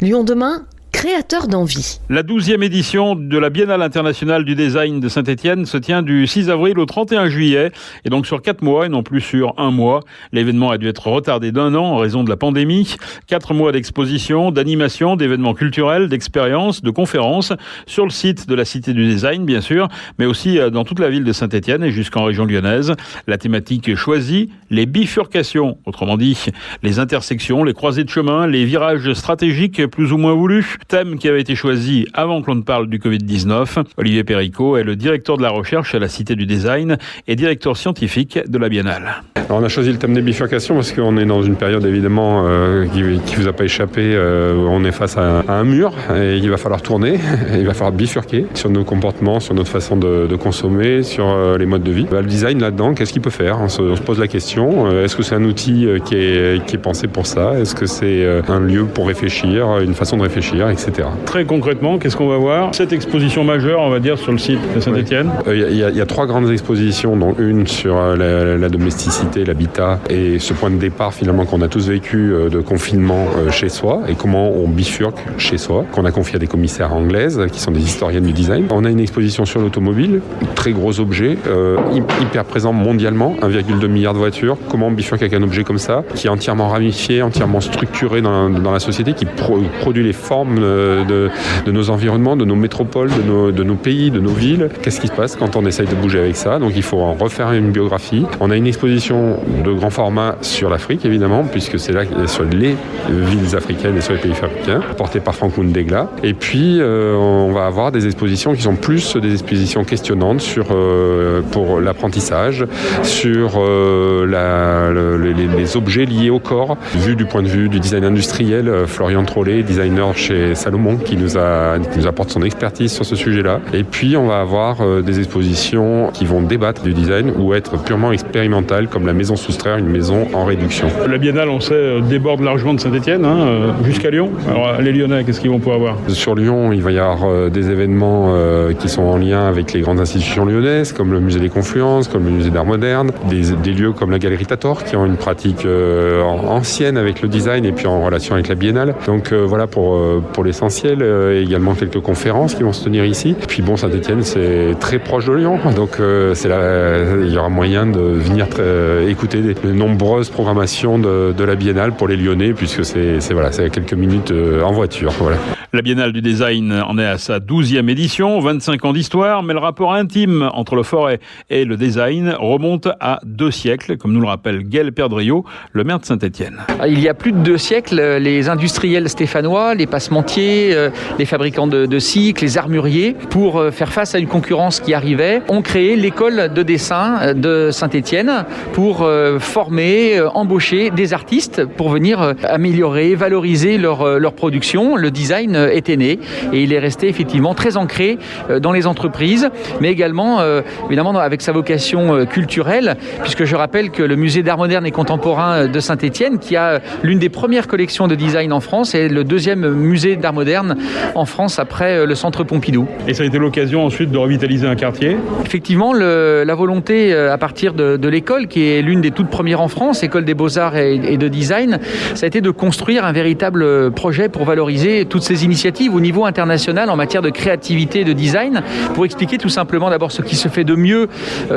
Lyon demain, créateur d'envie. La 12e édition de la Biennale internationale du design de Saint-Étienne se tient du 6 avril au 31 juillet, et donc sur 4 mois et non plus sur 1 mois. L'événement a dû être retardé d'1 an en raison de la pandémie. 4 mois d'exposition, d'animation, d'événements culturels, d'expériences, de conférences sur le site de la Cité du Design, bien sûr, mais aussi dans toute la ville de Saint-Étienne et jusqu'en région lyonnaise. La thématique choisie, les bifurcations, autrement dit, les intersections, les croisées de chemin, les virages stratégiques plus ou moins voulus. Thème qui avait été choisi avant que l'on ne parle du Covid-19. Olivier Péricot est le directeur de la recherche à la Cité du Design et directeur scientifique de la Biennale. Alors on a choisi le thème des bifurcations parce qu'on est dans une période évidemment qui ne vous a pas échappé. On est face à un mur et il va falloir tourner, et il va falloir bifurquer sur nos comportements, sur notre façon de consommer, sur les modes de vie. Le design là-dedans, qu'est-ce qu'il peut faire ? On se pose la question, est-ce que c'est un outil qui est pensé pour ça ? Est-ce que c'est un lieu pour réfléchir, une façon de réfléchir, etc. Très concrètement, qu'est-ce qu'on va voir ? Cette exposition majeure, on va dire, sur le site de Saint-Étienne. Il y a 3 grandes expositions, dont une sur la domesticité, l'habitat, et ce point de départ finalement qu'on a tous vécu de confinement chez soi, et comment on bifurque chez soi, qu'on a confié à des commissaires anglaises, qui sont des historiennes du design. On a une exposition sur l'automobile, très gros objet, hyper présent mondialement, 1,2 milliard de voitures. Comment on bifurque avec un objet comme ça, qui est entièrement ramifié, entièrement structuré dans la société, qui produit les formes de nos environnements, de nos métropoles, de nos pays, de nos villes. Qu'est-ce qui se passe quand on essaye de bouger avec ça ? Donc il faut en refaire une biographie. On a une exposition de grand format sur l'Afrique, évidemment, puisque c'est là sur les villes africaines et sur les pays africains, portée par Franck Mundegla. Et puis on va avoir des expositions qui sont plus des expositions questionnantes pour l'apprentissage, sur les objets liés au corps, vu du point de vue du design industriel. Florian Trollet, designer chez Salomon, qui nous apporte son expertise sur ce sujet-là. Et puis on va avoir des expositions qui vont débattre du design ou être purement expérimentales, comme la maison Soustraire, une maison en réduction. La Biennale, on sait, déborde largement de Saint-Étienne, jusqu'à Lyon. Alors les Lyonnais, qu'est-ce qu'ils vont pouvoir voir ? Sur Lyon, il va y avoir des événements qui sont en lien avec les grandes institutions lyonnaises, comme le musée des Confluences, comme le musée d'art moderne, des lieux comme la Galerie Tator, qui ont une pratique ancienne avec le design et puis en relation avec la Biennale. Donc voilà pour l'essentiel. Également quelques conférences qui vont se tenir ici. Puis bon, Saint-Étienne, c'est très proche de Lyon, donc il y aura moyen de venir écouter les nombreuses programmations de la Biennale pour les Lyonnais, puisque c'est à quelques minutes en voiture. Voilà. La Biennale du Design en est à sa 12e édition, 25 ans d'histoire, mais le rapport intime entre le forêt et le design remonte à 2 siècles, comme nous le rappelle Gaël Perdriau, le maire de Saint-Étienne. Il y a plus de 2 siècles, les industriels stéphanois, les passementiers, les fabricants de cycles, les armuriers, pour faire face à une concurrence qui arrivait, ont créé l'école de dessin de Saint-Étienne pour former, embaucher des artistes pour venir améliorer, valoriser leur production. Le design était né et il est resté effectivement très ancré dans les entreprises, mais également évidemment avec sa vocation culturelle, puisque je rappelle que le musée d'art moderne et contemporain de Saint-Étienne, qui a l'une des premières collections de design en France, est le 2e musée d'art moderne en France après le centre Pompidou. Et ça a été l'occasion ensuite de revitaliser un quartier ? Effectivement, la volonté à partir de l'école, qui est l'une des toutes premières en France, école des beaux-arts et de design, ça a été de construire un véritable projet pour valoriser toutes ces initiatives au niveau international en matière de créativité et de design, pour expliquer tout simplement d'abord ce qui se fait de mieux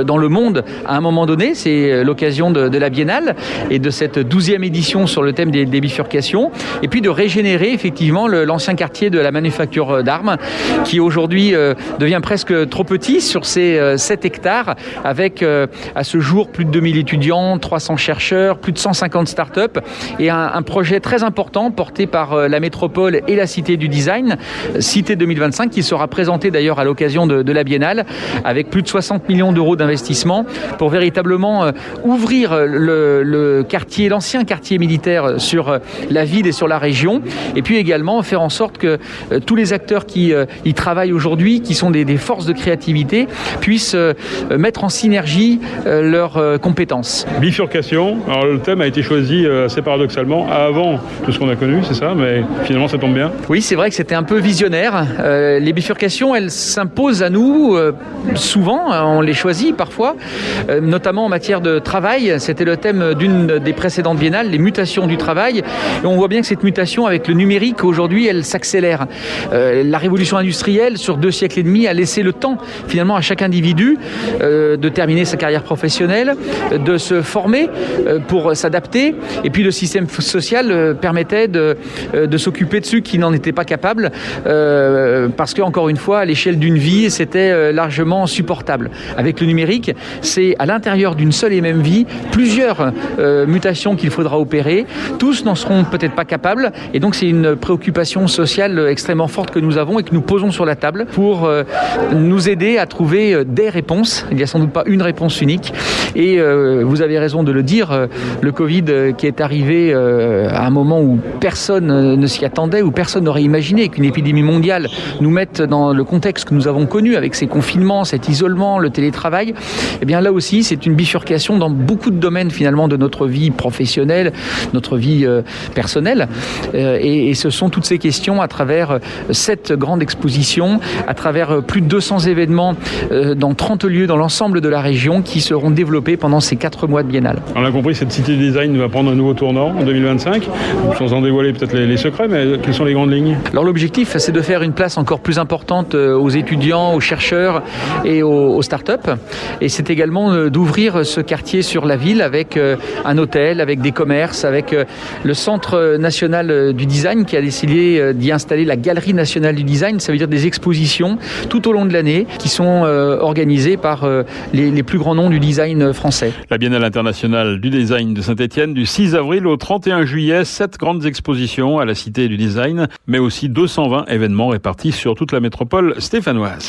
dans le monde à un moment donné. C'est l'occasion de la Biennale et de cette 12e édition sur le thème des bifurcations, et puis de régénérer effectivement l'ancien quartier de la manufacture d'armes, qui aujourd'hui devient presque trop petit sur ces 7 hectares, avec à ce jour plus de 2000 étudiants, 300 chercheurs, plus de 150 startups, et un projet très important porté par la métropole et la Cité du Design, Cité 2025, qui sera présenté d'ailleurs à l'occasion de la Biennale, avec plus de 60 millions d'euros d'investissement pour véritablement ouvrir le quartier, l'ancien quartier militaire sur la ville et sur la région, et puis également faire en sorte que tous les acteurs qui y travaillent aujourd'hui, qui sont des forces de créativité, puissent mettre en synergie leurs compétences. Bifurcation, alors le thème a été choisi assez paradoxalement avant tout ce qu'on a connu, c'est ça, mais finalement ça tombe bien. Oui, c'est vrai que c'était un peu visionnaire. Les bifurcations, elles s'imposent à nous souvent, on les choisit parfois, notamment en matière de travail. C'était le thème d'une des précédentes biennales, les mutations du travail. Et on voit bien que cette mutation avec le numérique, aujourd'hui, elle s'accélère. La révolution industrielle, sur 2 siècles et demi, a laissé le temps, finalement, à chaque individu de terminer sa carrière professionnelle, de se former pour s'adapter. Et puis, le système social permettait de s'occuper de ceux qui n'en étaient pas capables, parce qu'encore une fois, à l'échelle d'une vie, c'était largement supportable. Avec le numérique, c'est à l'intérieur d'une seule et même vie, plusieurs mutations qu'il faudra opérer. Tous n'en seront peut-être pas capables, et donc c'est une préoccupation sociale extrêmement forte que nous avons et que nous posons sur la table pour nous aider à trouver des réponses. Il n'y a sans doute pas une réponse unique, et vous avez raison de le dire, le Covid qui est arrivé à un moment où personne ne s'y attendait, où personne n'aurait imaginé qu'une épidémie mondiale nous mette dans le contexte que nous avons connu, avec ces confinements, cet isolement, le télétravail. Eh bien là aussi, c'est une bifurcation dans beaucoup de domaines finalement de notre vie professionnelle, notre vie personnelle. Et ce sont toutes ces questions à travers cette grande exposition, à travers plus de 200 événements dans 30 lieux dans l'ensemble de la région qui seront développés pendant ces 4 mois de biennale. On a compris, cette Cité du Design va prendre un nouveau tournant en 2025, sans en dévoiler peut-être les secrets, mais quelles sont les grandes lignes? Alors l'objectif, c'est de faire une place encore plus importante aux étudiants, aux chercheurs et aux start-up. Et c'est également d'ouvrir ce quartier sur la ville avec un hôtel, avec des commerces, avec le Centre national du design qui a décidé d'y installer la Galerie nationale du design. Ça veut dire des expositions tout au long de l'année qui sont organisées par les plus grands noms du design français. La Biennale internationale du design de Saint-Étienne du 6 avril au 31 juillet, 7 grandes expositions à la Cité du Design, mais aussi 220 événements répartis sur toute la métropole stéphanoise.